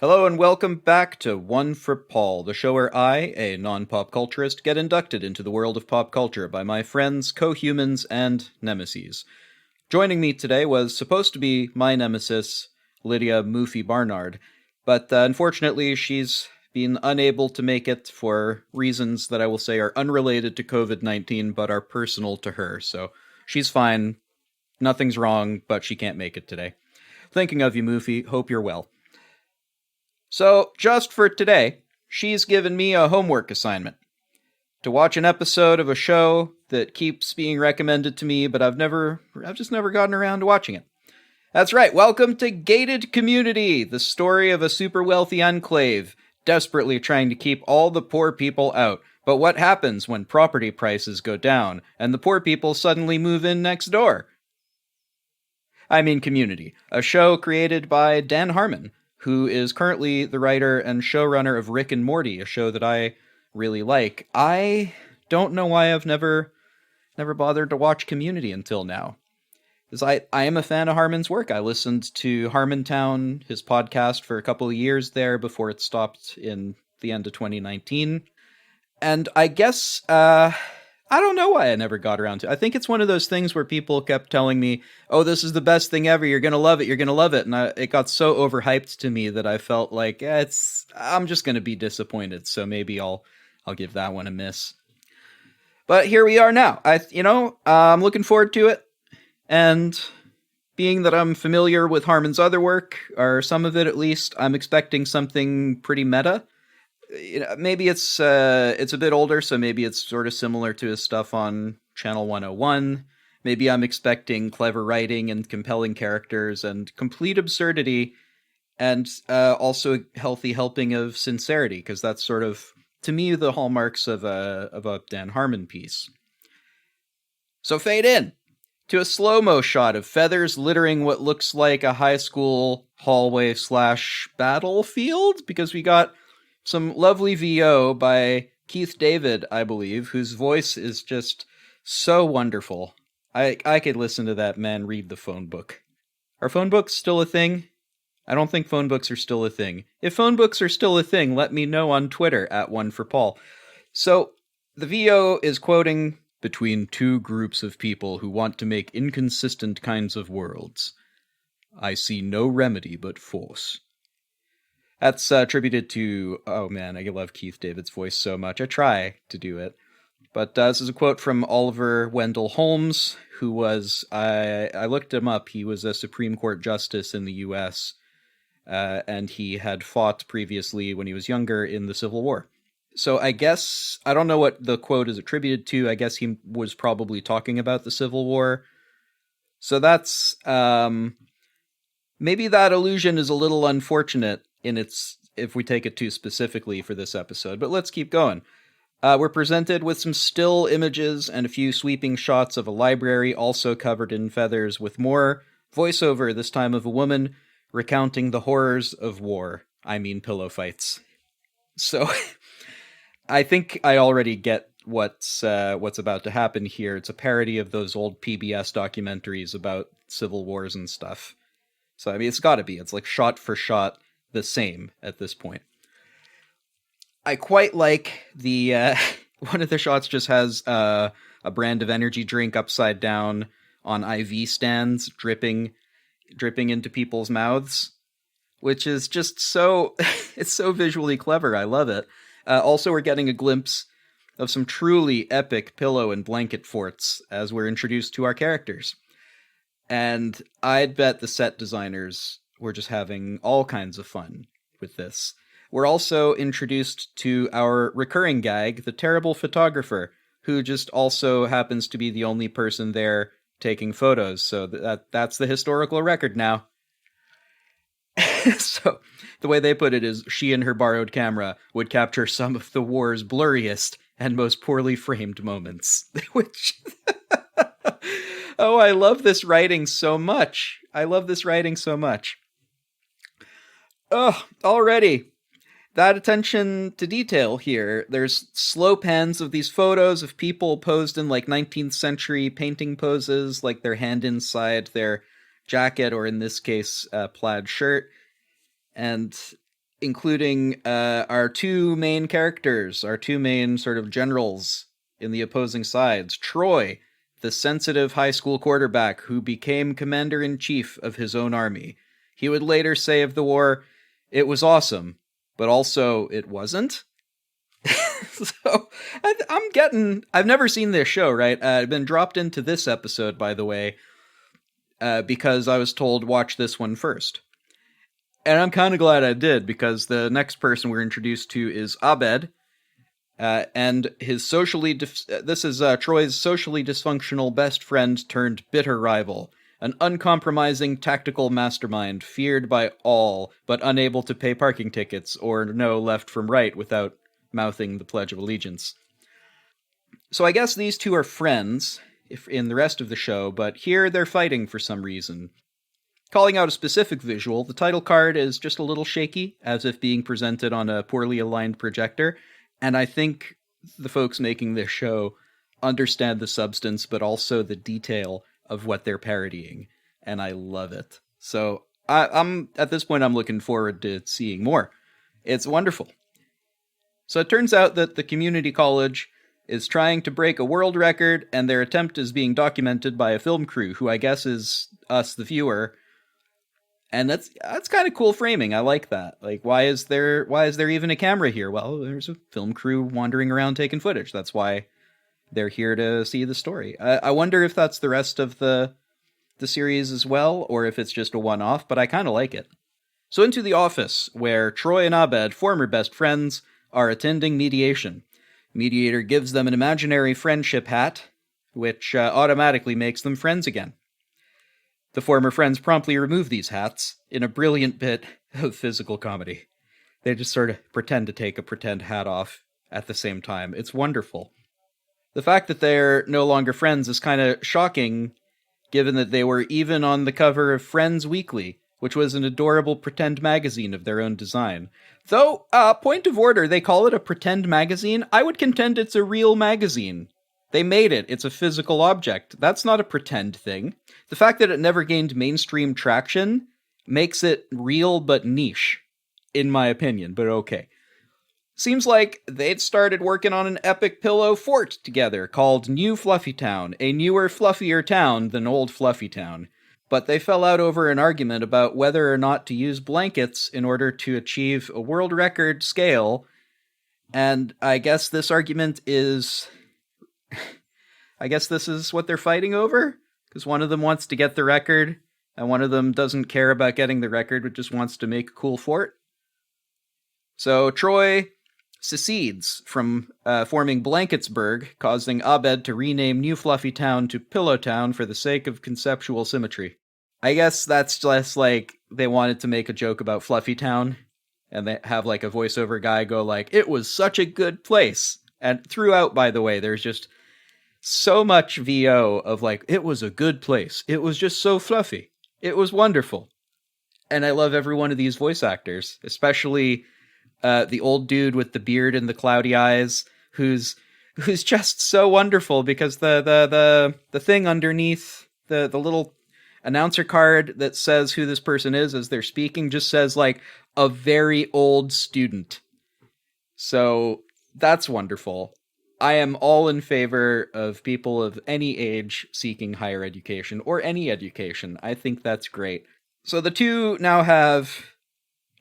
Hello and welcome back to One for Paul, the show where I, a non-pop culturist, get inducted into the world of pop culture by my friends, co-humans, and nemeses. Joining me today was supposed to be my nemesis, Lydia Moofy Barnard, but unfortunately she's been unable to make it for reasons that I will say are unrelated to COVID-19 but are personal to her, so she's fine, nothing's wrong, but she can't make it today. Thinking of you, Moofy, hope you're well. So, just for today, she's given me a homework assignment. To watch an episode of a show that keeps being recommended to me, but I've just never gotten around to watching it. That's right, welcome to Gated Community, the story of a super wealthy enclave, desperately trying to keep all the poor people out. But what happens when property prices go down, and the poor people suddenly move in next door? I mean Community, a show created by Dan Harmon, who is currently the writer and showrunner of Rick and Morty, a show that I really like. I don't know why I've never bothered to watch Community until now. Because I am a fan of Harmon's work. I listened to Harmontown, his podcast, for a couple of years there before it stopped in the end of 2019. And I guess, I don't know why I never got around to it. I think it's one of those things where people kept telling me, oh, this is the best thing ever, you're gonna love it, you're gonna love it. And it got so overhyped to me that I felt like, I'm just gonna be disappointed, so maybe I'll give that one a miss. But here we are now. I'm looking forward to it. And being that I'm familiar with Harmon's other work, or some of it at least, I'm expecting something pretty meta. Maybe it's a bit older, so maybe it's sort of similar to his stuff on Channel 101. Maybe I'm expecting clever writing and compelling characters and complete absurdity, and also a healthy helping of sincerity, because that's sort of, to me, the hallmarks of a Dan Harmon piece. So fade in to a slow-mo shot of feathers littering what looks like a high school hallway / battlefield, because we got some lovely VO by Keith David, I believe, whose voice is just so wonderful. I could listen to that man read the phone book. Are phone books still a thing? I don't think phone books are still a thing. If phone books are still a thing, let me know on Twitter at @OneForPaul. So, the VO is quoting between two groups of people who want to make inconsistent kinds of worlds. I see no remedy but force. That's attributed to, oh man, I love Keith David's voice so much. I try to do it. But this is a quote from Oliver Wendell Holmes, who was, I looked him up, he was a Supreme Court justice in the US, and he had fought previously when he was younger in the Civil War. So I guess, I don't know what the quote is attributed to, I guess he was probably talking about the Civil War. So that's, maybe that allusion is a little unfortunate if we take it too specifically for this episode, but let's keep going. We're presented with some still images and a few sweeping shots of a library also covered in feathers, with more voiceover, this time of a woman recounting the horrors of war. I mean pillow fights. So, I think I already get what's about to happen here. It's a parody of those old PBS documentaries about civil wars and stuff. So, I mean, it's gotta be. It's like shot for shot the same at this point. I quite like the one of the shots just has a brand of energy drink upside down on IV stands dripping into people's mouths, which is just so it's so visually clever. I love it. Also, we're getting a glimpse of some truly epic pillow and blanket forts as we're introduced to our characters. And I'd bet the set designers were just having all kinds of fun with this. We're also introduced to our recurring gag, the terrible photographer, who just also happens to be the only person there taking photos. So that's the historical record now. So the way they put it is she and her borrowed camera would capture some of the war's blurriest and most poorly framed moments. Which... Oh, I love this writing so much. Oh, already. That attention to detail here. There's slow pans of these photos of people posed in like 19th century painting poses, like their hand inside their jacket, or in this case, plaid shirt. And including our two main characters, our two main sort of generals in the opposing sides. Troy, the sensitive high school quarterback who became commander-in-chief of his own army. He would later say of the war, "It was awesome, but also it wasn't." So I've never seen this show, right? I've been dropped into this episode, by the way, because I was told watch this one first. And I'm kind of glad I did, because the next person we're introduced to is Abed, and his this is Troy's socially dysfunctional best friend turned bitter rival, an uncompromising tactical mastermind feared by all, but unable to pay parking tickets or know left from right without mouthing the Pledge of Allegiance. So I guess these two are friends in the rest of the show, but here they're fighting for some reason. Calling out a specific visual, the title card is just a little shaky, as if being presented on a poorly aligned projector, and I think the folks making this show understand the substance, but also the detail of what they're parodying, and I love it. So I'm at this point, I'm looking forward to seeing more. It's wonderful. So it turns out that the community college is trying to break a world record, and their attempt is being documented by a film crew, who I guess is us, the viewer. And that's kind of cool framing. I like that. Like, why is there even a camera here? Well, there's a film crew wandering around taking footage. That's why they're here to see the story. I wonder if that's the rest of the series as well, or if it's just a one-off, but I kind of like it. So into the office, where Troy and Abed, former best friends, are attending mediation. Mediator gives them an imaginary friendship hat, which automatically makes them friends again. The former friends promptly remove these hats in a brilliant bit of physical comedy. They just sort of pretend to take a pretend hat off at the same time. It's wonderful. The fact that they're no longer friends is kind of shocking, given that they were even on the cover of Friends Weekly, which was an adorable pretend magazine of their own design. Though, point of order, they call it a pretend magazine. I would contend it's a real magazine. They made it. It's a physical object. That's not a pretend thing. The fact that it never gained mainstream traction makes it real but niche, in my opinion, but okay. Seems like they'd started working on an epic pillow fort together called New Fluffy Town, a newer, fluffier town than Old Fluffy Town. But they fell out over an argument about whether or not to use blankets in order to achieve a world record scale, and I guess this argument is... I guess this is what they're fighting over? Because one of them wants to get the record, and one of them doesn't care about getting the record, but just wants to make a cool fort. So Troy secedes from forming Blanketsburg, causing Abed to rename New Fluffy Town to Pillow Town for the sake of conceptual symmetry. I guess that's just like they wanted to make a joke about Fluffy Town, and they have like a voiceover guy go like, "It was such a good place." And throughout, by the way, there's just so much VO of like, "It was a good place. It was just so fluffy. It was wonderful." And I love every one of these voice actors, especially the old dude with the beard and the cloudy eyes, who's just so wonderful, because the thing underneath the little announcer card that says who this person is as they're speaking just says like a very old student. So that's wonderful. I am all in favor of people of any age seeking higher education, or any education. I think that's great. So the two now have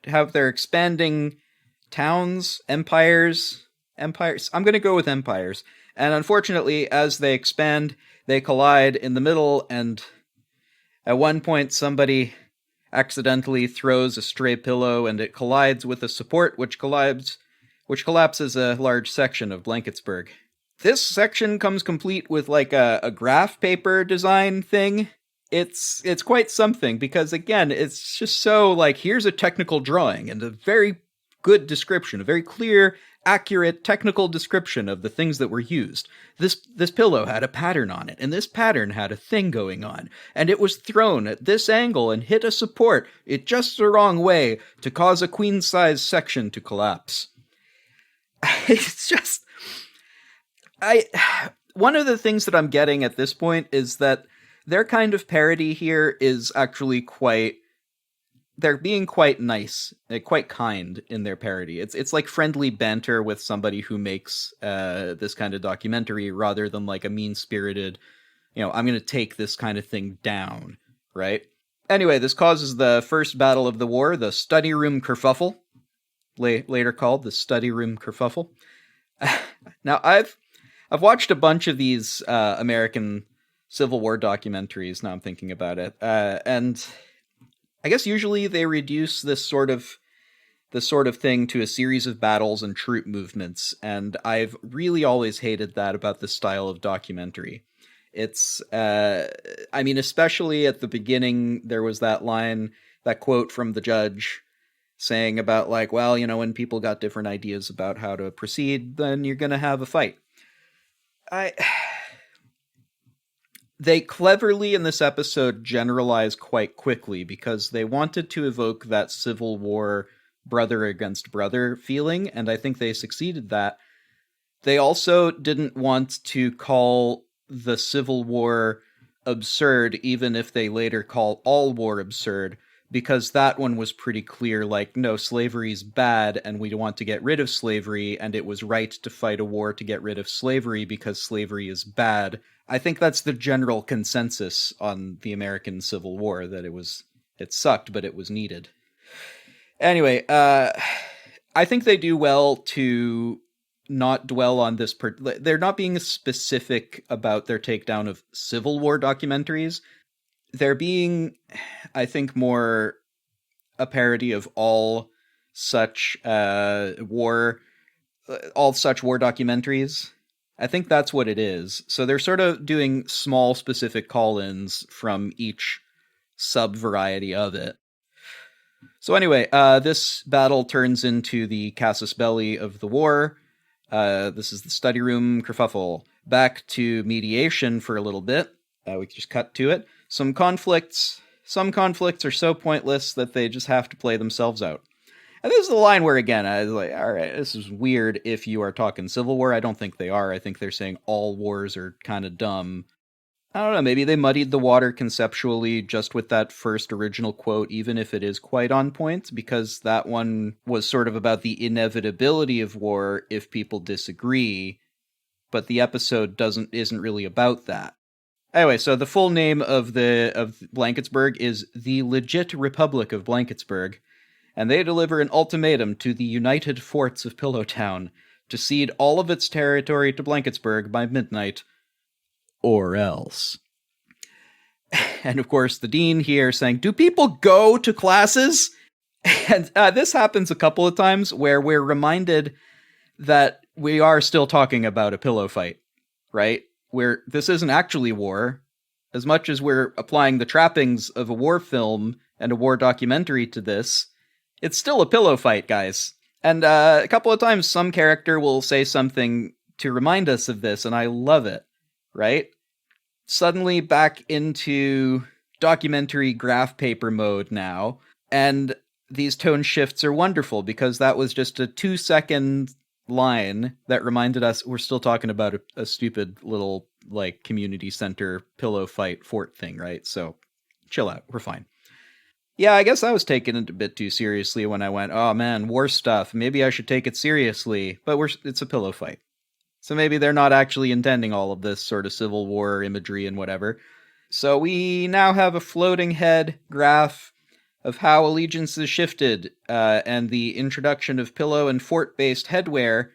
their expanding towns, empires. I'm going to go with empires. And unfortunately, as they expand, they collide in the middle, and at one point somebody accidentally throws a stray pillow, and it collides with a support, which collapses a large section of Blanketsburg. This section comes complete with like a graph paper design thing. It's quite something, because again, it's just so like, here's a technical drawing and a very good description, a very clear, accurate technical description of the things that were used. This pillow had a pattern on it, and this pattern had a thing going on, and it was thrown at this angle and hit a support just the wrong way to cause a queen-size section to collapse. It's just... one of the things that I'm getting at this point is that their kind of parody here is actually quite they're being quite nice, quite kind in their parody. It's like friendly banter with somebody who makes this kind of documentary rather than like a mean-spirited, I'm going to take this kind of thing down, right? Anyway, this causes the first battle of the war, the study room kerfuffle, later called the study room kerfuffle. Now, I've watched a bunch of these American Civil War documentaries, now I'm thinking about it, and I guess usually they reduce this sort of thing to a series of battles and troop movements, and I've really always hated that about this style of documentary. It's, especially at the beginning, there was that quote from the judge saying about, like, well, when people got different ideas about how to proceed, then you're gonna have a fight. They cleverly, in this episode, generalize quite quickly because they wanted to evoke that Civil War brother against brother feeling, and I think they succeeded that. They also didn't want to call the Civil War absurd, even if they later call all war absurd, because that one was pretty clear, like, no, slavery's bad, and we want to get rid of slavery, and it was right to fight a war to get rid of slavery because slavery is bad. I think that's the general consensus on the American Civil War, that it sucked, but it was needed. Anyway, I think they do well to not dwell on this. They're not being specific about their takedown of Civil War documentaries. They're being, I think, more a parody of all such war documentaries. I think that's what it is. So they're sort of doing small, specific call-ins from each sub-variety of it. So anyway, this battle turns into the casus belli of the war. This is the study room kerfuffle. Back to mediation for a little bit. We can just cut to it. Some conflicts are so pointless that they just have to play themselves out. And this is the line where, again, I was like, all right, this is weird if you are talking Civil War. I don't think they are. I think they're saying all wars are kind of dumb. I don't know, maybe they muddied the water conceptually just with that first original quote, even if it is quite on point, because that one was sort of about the inevitability of war if people disagree, but the episode isn't really about that. Anyway, so the full name of Blanketsburg is the Legit Republic of Blanketsburg, and they deliver an ultimatum to the United Forts of Pillowtown to cede all of its territory to Blanketsburg by midnight, or else. And of course, the dean here saying, do people go to classes? And this happens a couple of times where we're reminded that we are still talking about a pillow fight, right? Where this isn't actually war. As much as we're applying the trappings of a war film and a war documentary to this, it's still a pillow fight, guys. And a couple of times some character will say something to remind us of this, and I love it, right? Suddenly back into documentary graph paper mode now, and these tone shifts are wonderful because that was just a 2-second line that reminded us we're still talking about a stupid little, like, community center pillow fight fort thing, right? So chill out, we're fine. Yeah, I guess I was taking it a bit too seriously when I went, oh man, war stuff, maybe I should take it seriously, but it's a pillow fight. So maybe they're not actually intending all of this sort of Civil War imagery and whatever. So we now have a floating head graph of how allegiances shifted, and the introduction of pillow and fort-based headwear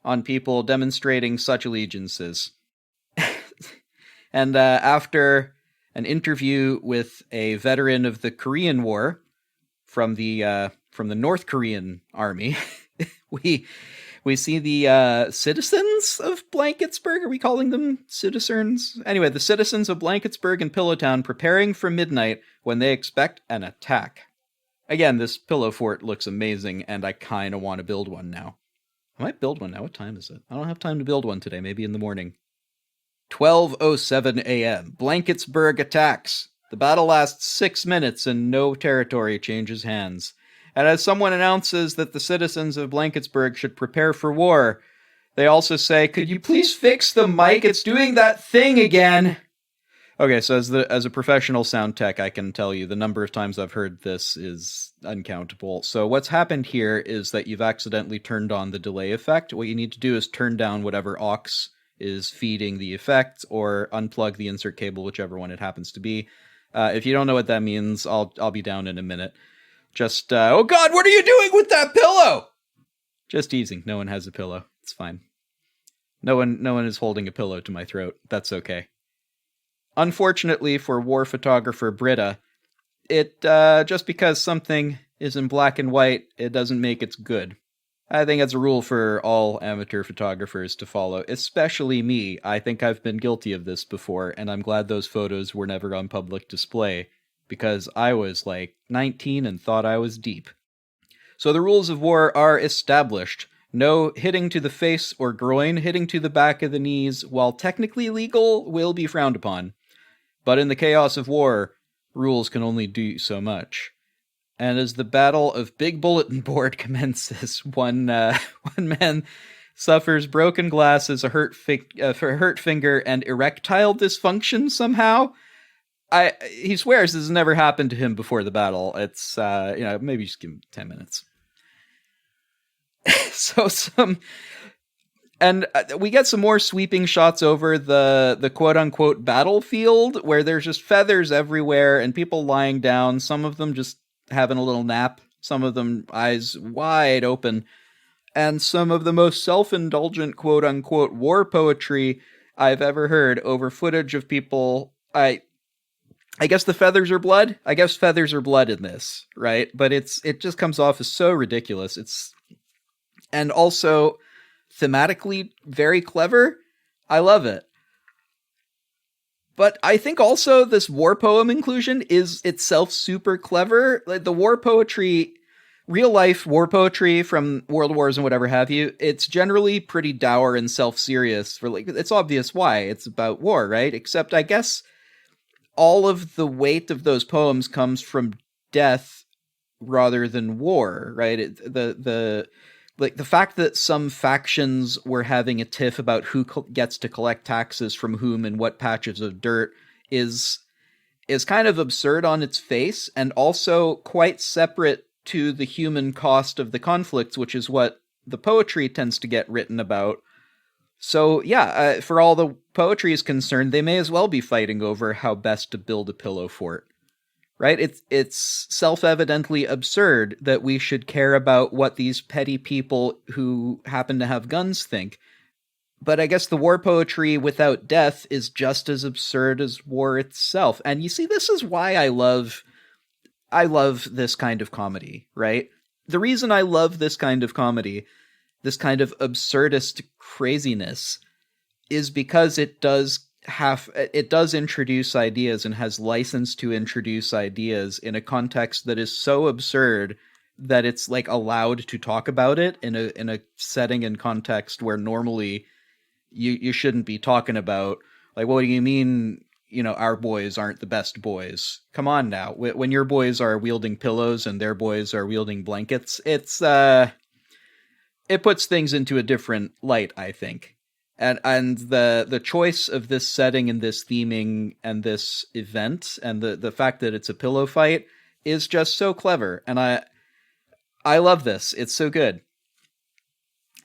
on people demonstrating such allegiances. And after an interview with a veteran of the Korean War from the North Korean army, we see the citizens of Blanketsburg. Are we calling them citizens? Anyway, the citizens of Blanketsburg and Pillowtown preparing for midnight when they expect an attack. Again, this pillow fort looks amazing, and I kind of want to build one now. I might build one now. What time is it? I don't have time to build one today. Maybe in the morning. 12:07 a.m. Blanketsburg attacks. The battle lasts 6 minutes and no territory changes hands. And as someone announces that the citizens of Blanketsburg should prepare for war, they also say, could you please fix the mic? It's doing that thing again. Okay, so as a professional sound tech, I can tell you the number of times I've heard this is uncountable. So what's happened here is that you've accidentally turned on the delay effect. What you need to do is turn down whatever aux is feeding the effect, or unplug the insert cable, whichever one it happens to be. If you don't know what that means, I'll be down in a minute. Just oh God, what are you doing with that pillow? Just easing. No one has a pillow. It's fine. No one is holding a pillow to my throat. That's okay. Unfortunately for war photographer Britta, it just because something is in black and white, it doesn't make it good. I think that's a rule for all amateur photographers to follow, especially me. I think I've been guilty of this before, and I'm glad those photos were never on public display, because I was like 19 and thought I was deep. So the rules of war are established. No hitting to the face or groin, hitting to the back of the knees, while technically legal, will be frowned upon. But in the chaos of war, rules can only do so much. And as the Battle of Big Bulletin Board commences, one man suffers broken glasses, a hurt finger, and erectile dysfunction somehow. He swears this has never happened to him before the battle. It's, maybe just give him 10 minutes. And we get some more sweeping shots over the quote-unquote battlefield, where there's just feathers everywhere and people lying down, some of them just having a little nap, some of them eyes wide open, and some of the most self-indulgent quote-unquote war poetry I've ever heard over footage of people. I guess the feathers are blood? I guess feathers are blood in this, right? But it just comes off as so ridiculous. And also thematically very clever. I love it. But I think also this war poem inclusion is itself super clever. Like the war poetry, real life war poetry from World Wars and whatever have you, it's generally pretty dour and self-serious. It's obvious why. It's about war, right? Except I guess all of the weight of those poems comes from death rather than war, right? The fact that some factions were having a tiff about who gets to collect taxes from whom and what patches of dirt is kind of absurd on its face, and also quite separate to the human cost of the conflicts, which is what the poetry tends to get written about. So yeah, for all the poetry is concerned, they may as well be fighting over how best to build a pillow fort. Right? It's self-evidently absurd that we should care about what these petty people who happen to have guns think. But I guess the war poetry without death is just as absurd as war itself. And you see, this is why I love this kind of comedy, right? The reason I love this kind of comedy, this kind of absurdist craziness, is because it does introduce ideas and has license to introduce ideas in a context that is so absurd that it's like allowed to talk about it in a setting and context where normally you shouldn't be talking about, like, what do you mean, our boys aren't the best boys? Come on now. When your boys are wielding pillows and their boys are wielding blankets, it puts things into a different light, I think. And the choice of this setting and this theming and this event and the fact that it's a pillow fight is just so clever. And I love this. It's so good.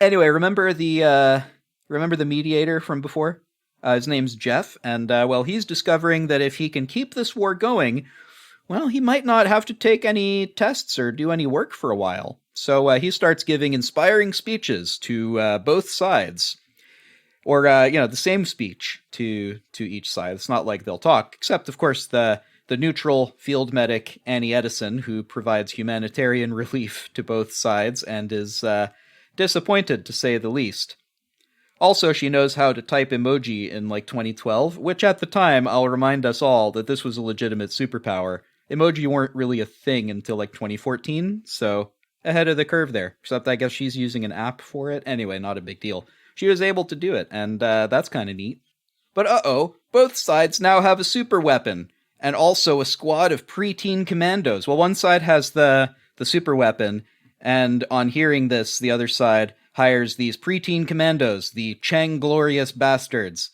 Anyway, remember the mediator from before? His name's Jeff, and he's discovering that if he can keep this war going, well, he might not have to take any tests or do any work for a while. So he starts giving inspiring speeches to both sides. Or, the same speech to each side. It's not like they'll talk, except, of course, the neutral field medic Annie Edison, who provides humanitarian relief to both sides and is disappointed, to say the least. Also, she knows how to type emoji in, 2012, which at the time, I'll remind us all that this was a legitimate superpower. Emoji weren't really a thing until, 2014, so ahead of the curve there. Except I guess she's using an app for it. Anyway, not a big deal. She was able to do it, and that's kind of neat. But both sides now have a super weapon, and also a squad of preteen commandos. Well, one side has the super weapon, and on hearing this, the other side hires these preteen commandos, the Chang Glorious Bastards.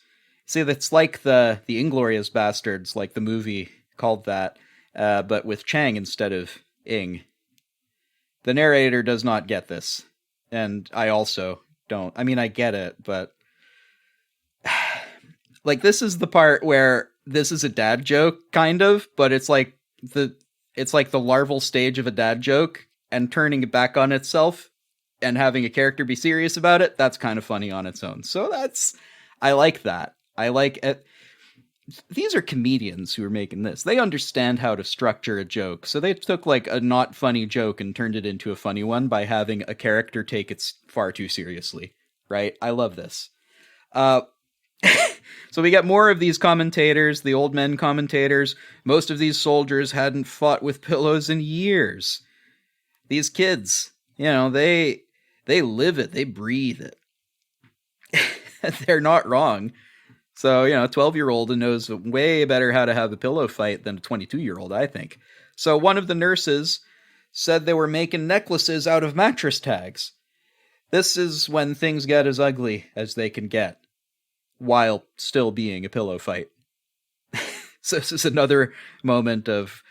See, that's like the Inglorious Bastards, like the movie called that, but with Chang instead of Ing. The narrator does not get this, and I also don't. I mean, I get it, but like this is the part where this is a dad joke, kind of, but it's like the larval stage of a dad joke, and turning it back on itself and having a character be serious about it. That's kind of funny on its own. So I like that. I like it. These are comedians who are making this. They understand how to structure a joke. So they took like a not funny joke and turned it into a funny one by having a character take it far too seriously. Right? I love this. So we get more of these commentators, the old men commentators. Most of these soldiers hadn't fought with pillows in years. These kids, they live it. They breathe it. They're not wrong. So, a 12-year-old knows way better how to have a pillow fight than a 22-year-old, I think. So one of the nurses said they were making necklaces out of mattress tags. This is when things get as ugly as they can get, while still being a pillow fight. So this is another moment of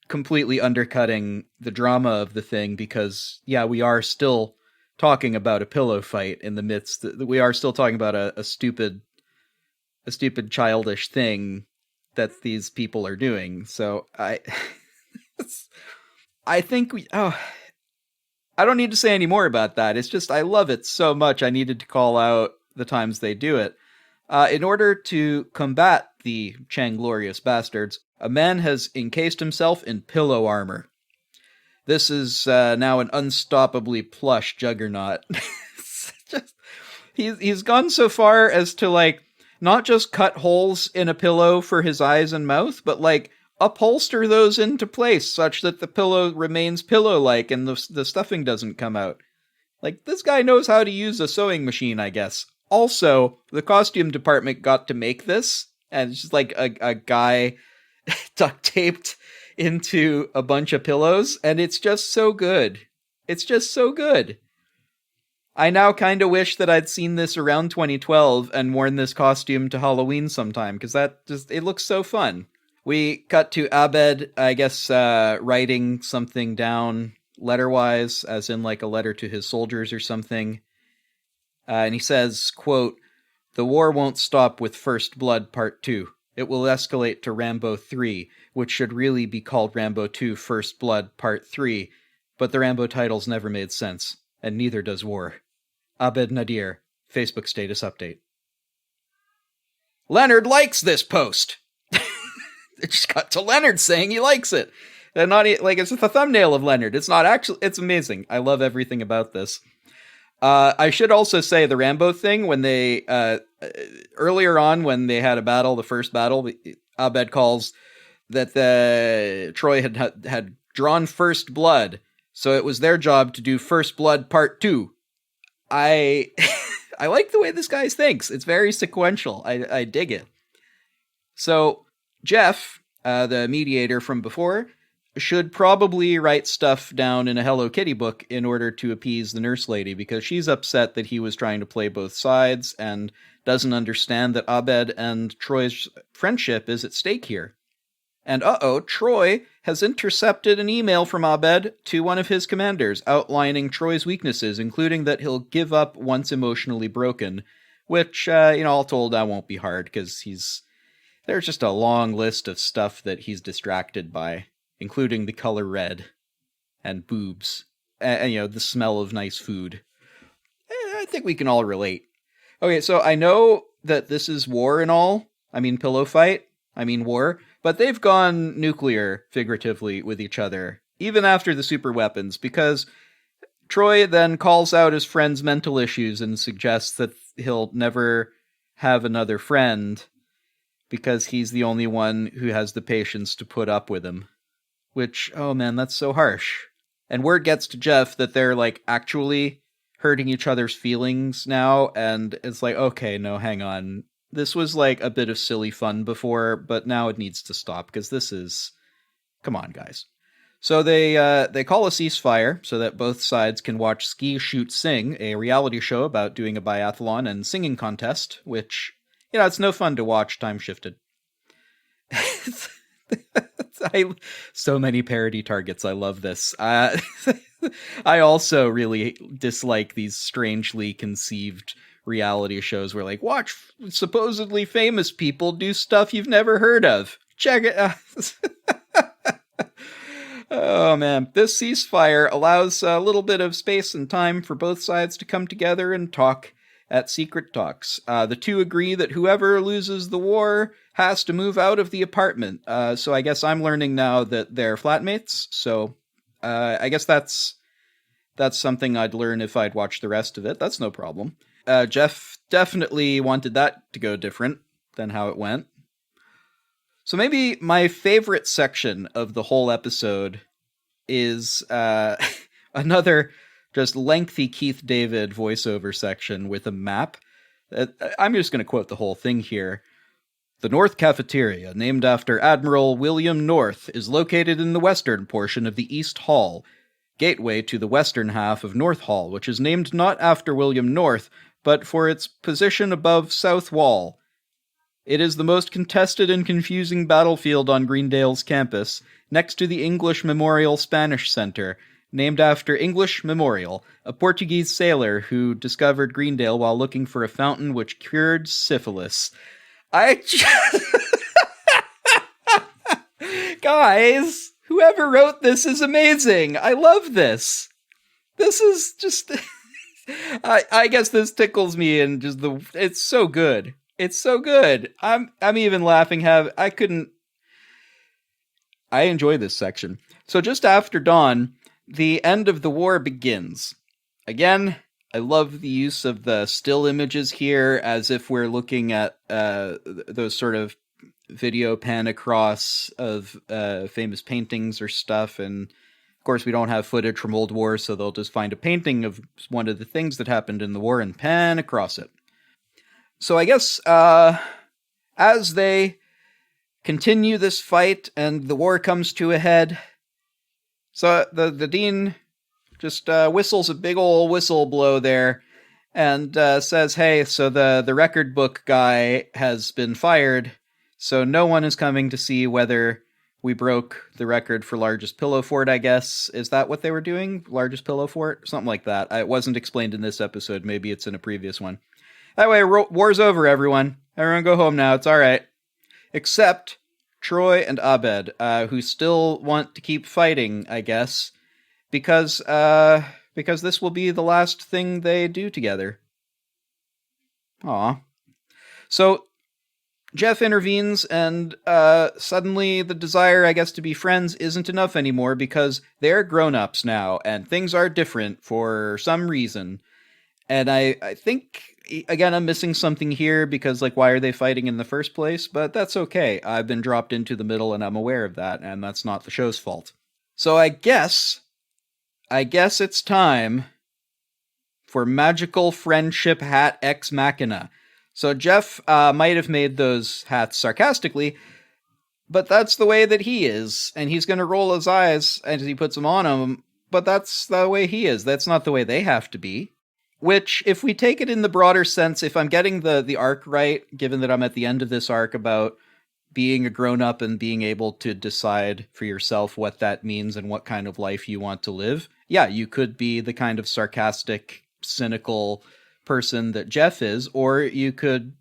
completely undercutting the drama of the thing, because, we are still talking about a pillow fight in the midst. We are still talking about a stupid childish thing that these people are doing. So I think I don't need to say any more about that. It's just, I love it so much. I needed to call out the times they do it. In order to combat the Changlorious Bastards, a man has encased himself in pillow armor. This is now an unstoppably plush juggernaut. He's gone so far as to, like, not just cut holes in a pillow for his eyes and mouth, but, like, upholster those into place such that the pillow remains pillow-like and the stuffing doesn't come out. Like, this guy knows how to use a sewing machine, I guess. Also, the costume department got to make this, and it's just like a guy duct-taped into a bunch of pillows, and it's just so good. It's just so good. I now kind of wish that I'd seen this around 2012 and worn this costume to Halloween sometime, because it looks so fun. We cut to Abed, I guess, writing something down letter-wise, as in like a letter to his soldiers or something. And he says, quote, "The war won't stop with First Blood Part 2. It will escalate to Rambo 3, which should really be called Rambo 2 First Blood Part 3, but the Rambo titles never made sense, and neither does war. Abed Nadir, Facebook status update." Leonard likes this post. It just got to Leonard saying he likes it. And not like it's the thumbnail of Leonard. It's not actually. It's amazing. I love everything about this. I should also say the Rambo thing, when they earlier on when they had a battle, the first battle, Abed calls that Troy had drawn first blood, so it was their job to do First Blood Part 2. I like the way this guy thinks. It's very sequential. I dig it. So Jeff, the mediator from before, should probably write stuff down in a Hello Kitty book in order to appease the nurse lady, because she's upset that he was trying to play both sides and doesn't understand that Abed and Troy's friendship is at stake here. And Troy has intercepted an email from Abed to one of his commanders outlining Troy's weaknesses, including that he'll give up once emotionally broken, which, all told, that won't be hard, because there's just a long list of stuff that he's distracted by, including the color red, and boobs, and the smell of nice food. I think we can all relate. Okay, so I know that this is war and all. I mean pillow fight. I mean war. But they've gone nuclear, figuratively, with each other, even after the super weapons, because Troy then calls out his friend's mental issues and suggests that he'll never have another friend because he's the only one who has the patience to put up with him. Which, oh man, that's so harsh. And word gets to Jeff that they're, like, actually hurting each other's feelings now, and it's like, okay, no, hang on. This was, like, a bit of silly fun before, but now it needs to stop, because this is... Come on, guys. So they call a ceasefire so that both sides can watch Ski Shoot Sing, a reality show about doing a biathlon and singing contest, which it's no fun to watch time shifted. So many parody targets. I love this. I also really dislike these strangely conceived reality shows where, like, watch supposedly famous people do stuff you've never heard of. Check it out. Oh man, this ceasefire allows a little bit of space and time for both sides to come together and talk at secret talks. The two agree that whoever loses the war has to move out of the apartment. So I guess I'm learning now that they're flatmates. So I guess that's something I'd learn if I'd watch the rest of it. That's no problem. Jeff definitely wanted that to go different than how it went. So maybe my favorite section of the whole episode is another just lengthy Keith David voiceover section with a map. I'm just going to quote the whole thing here. The North Cafeteria, named after Admiral William North, is located in the western portion of the East Hall, gateway to the western half of North Hall, which is named not after William North, but for its position above South Wall. It is the most contested and confusing battlefield on Greendale's campus, next to the English Memorial Spanish Center, named after English Memorial, a Portuguese sailor who discovered Greendale while looking for a fountain which cured syphilis. Guys, whoever wrote this is amazing. I love this. This is just... I guess this tickles me, and just it's so good. It's so good. I'm even laughing. I enjoy this section. So just after dawn, the end of the war begins. Again, I love the use of the still images here, as if we're looking at those sort of video pan across of famous paintings or stuff. And of course, we don't have footage from Old War, so they'll just find a painting of one of the things that happened in the war and pan across it. So I guess as they continue this fight and the war comes to a head, so the dean just whistles a big ol' whistle blow there and says, hey, so the record book guy has been fired, so no one is coming to see whether we broke the record for largest pillow fort, I guess. Is that what they were doing? Largest pillow fort? Something like that. It wasn't explained in this episode. Maybe it's in a previous one. That way, war's over, everyone. Everyone go home now. It's all right. Except Troy and Abed, who still want to keep fighting, I guess, because this will be the last thing they do together. Aw. So Jeff intervenes, and suddenly the desire, I guess, to be friends isn't enough anymore, because they're grown-ups now, and things are different for some reason. And I think, again, I'm missing something here, because, like, why are they fighting in the first place? But that's okay. I've been dropped into the middle, and I'm aware of that, and that's not the show's fault. So I guess it's time for Magical Friendship Hat Ex Machina. So Jeff might have made those hats sarcastically, but that's the way that he is, and he's going to roll his eyes as he puts them on him, but that's the way he is. That's not the way they have to be. Which, if we take it in the broader sense, if I'm getting the arc right, given that I'm at the end of this arc about being a grown-up and being able to decide for yourself what that means and what kind of life you want to live, yeah, you could be the kind of sarcastic, cynical person that Jeff is, or you could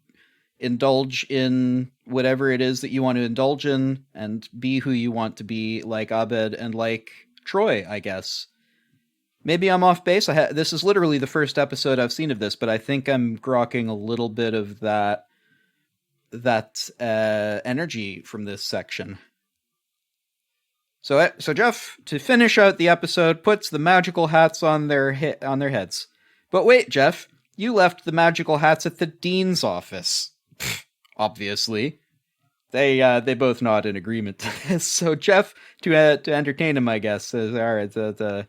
indulge in whatever it is that you want to indulge in and be who you want to be, like Abed and like Troy, I guess. Maybe I'm off base. This is literally the first episode I've seen of this, but I think I'm grokking a little bit of that energy from this section. So Jeff, to finish out the episode, puts the magical hats on their heads. But wait, Jeff, you left the magical hats at the dean's office. Obviously. They both nod in agreement to this. So Jeff, to entertain him, I guess, says, all right,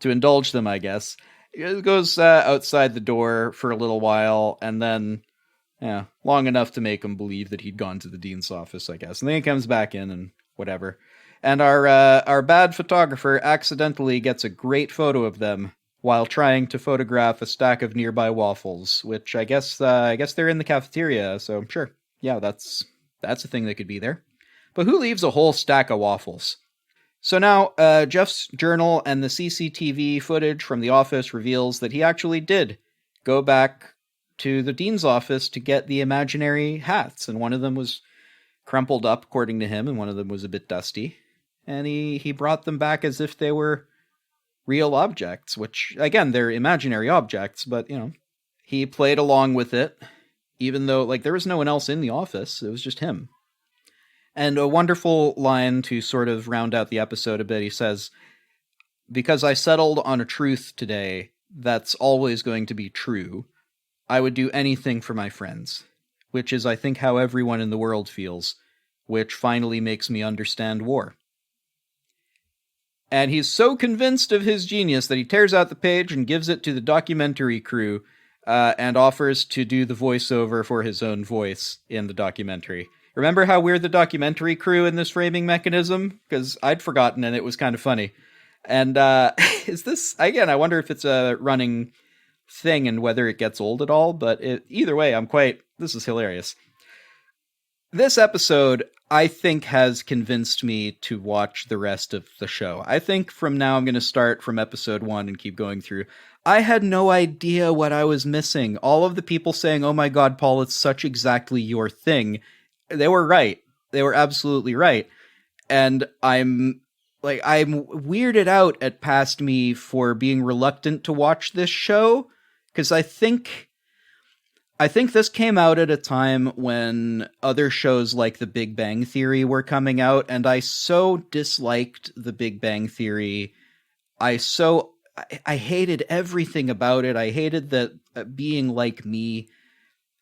to indulge them, I guess, it goes outside the door for a little while, and then, long enough to make him believe that he'd gone to the dean's office, I guess. And then he comes back in and whatever. And our bad photographer accidentally gets a great photo of them while trying to photograph a stack of nearby waffles, which I guess they're in the cafeteria, so sure. Yeah, that's a thing that could be there. But who leaves a whole stack of waffles? So now, Jeff's journal and the CCTV footage from the office reveals that he actually did go back to the dean's office to get the imaginary hats, and one of them was crumpled up, according to him, and one of them was a bit dusty. And he brought them back as if they were real objects, which, again, they're imaginary objects, but, he played along with it, even though, there was no one else in the office. It was just him. And a wonderful line to sort of round out the episode a bit, he says, "Because I settled on a truth today that's always going to be true, I would do anything for my friends, which is, I think, how everyone in the world feels, which finally makes me understand war." And he's so convinced of his genius that he tears out the page and gives it to the documentary crew and offers to do the voiceover for his own voice in the documentary. Remember how we're the documentary crew in this framing mechanism? Because I'd forgotten and it was kind of funny. And is this, again, I wonder if it's a running thing and whether it gets old at all, but either way, this is hilarious. This episode, I think, has convinced me to watch the rest of the show. I think from now I'm going to start from episode 1 and keep going through. I had no idea what I was missing. All of the people saying, "Oh my God, Paul, it's such exactly your thing," they were right. They were absolutely right. And I'm weirded out at past me for being reluctant to watch this show, because I think this came out at a time when other shows like The Big Bang Theory were coming out, and I so disliked The Big Bang Theory. I hated everything about it. I hated that Being Like Me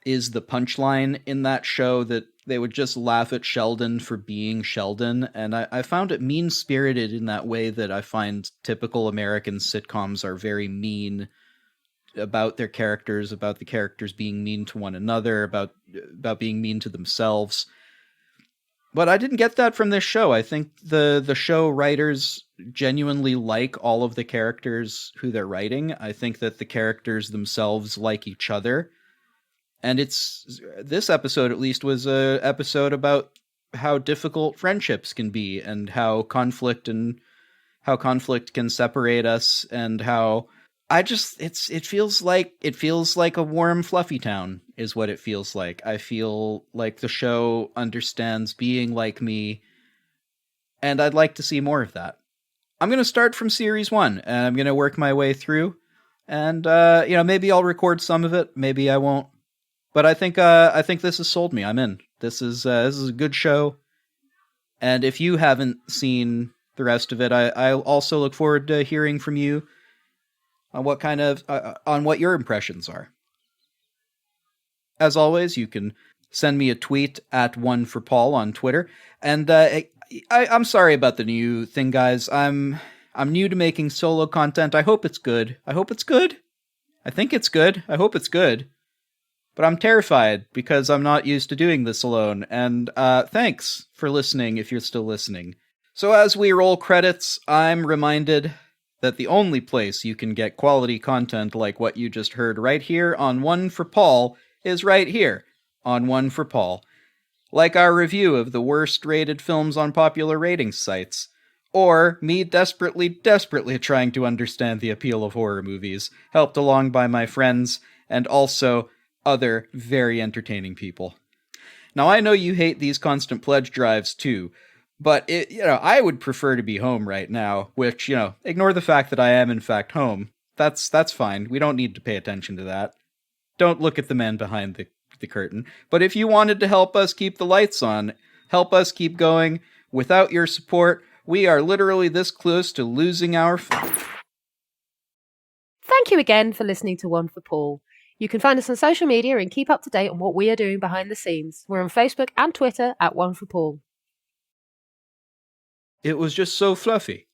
is the punchline in that show, that they would just laugh at Sheldon for being Sheldon, and I found it mean-spirited in that way that I find typical American sitcoms are very mean about their characters, about the characters being mean to one another, about being mean to themselves. But I didn't get that from this show. I think the show writers genuinely like all of the characters who they're writing. I think that the characters themselves like each other. And this episode, at least, was a episode about how difficult friendships can be, and how conflict can separate us, and how it feels like a warm, fluffy town is what it feels like. I feel like the show understands being like me, and I'd like to see more of that. I'm going to start from series 1, and I'm going to work my way through, and maybe I'll record some of it, maybe I won't. But I think this has sold me. I'm in. This is a good show, and if you haven't seen the rest of it, I also look forward to hearing from you on what your impressions are. As always, you can send me a tweet at @1forpaul on Twitter, and I'm sorry about the new thing, guys. I'm new to making solo content. I hope it's good. I think it's good. I hope it's good. But I'm terrified because I'm not used to doing this alone, and thanks for listening if you're still listening. So as we roll credits, I'm reminded that the only place you can get quality content like what you just heard right here on One for Paul is right here on One for Paul. Like our review of the worst-rated films on popular rating sites, or me desperately trying to understand the appeal of horror movies, helped along by my friends, and also other very entertaining people. Now, I know you hate these constant pledge drives too, but I would prefer to be home right now, which, ignore the fact that I am in fact home. That's fine. We don't need to pay attention to that. Don't look at the man behind the curtain. But if you wanted to help us keep the lights on, help us keep going, without your support, we are literally this close to losing our... Thank you again for listening to One for Paul. You can find us on social media and keep up to date on what we are doing behind the scenes. We're on Facebook and Twitter at One for Paul. It was just so fluffy.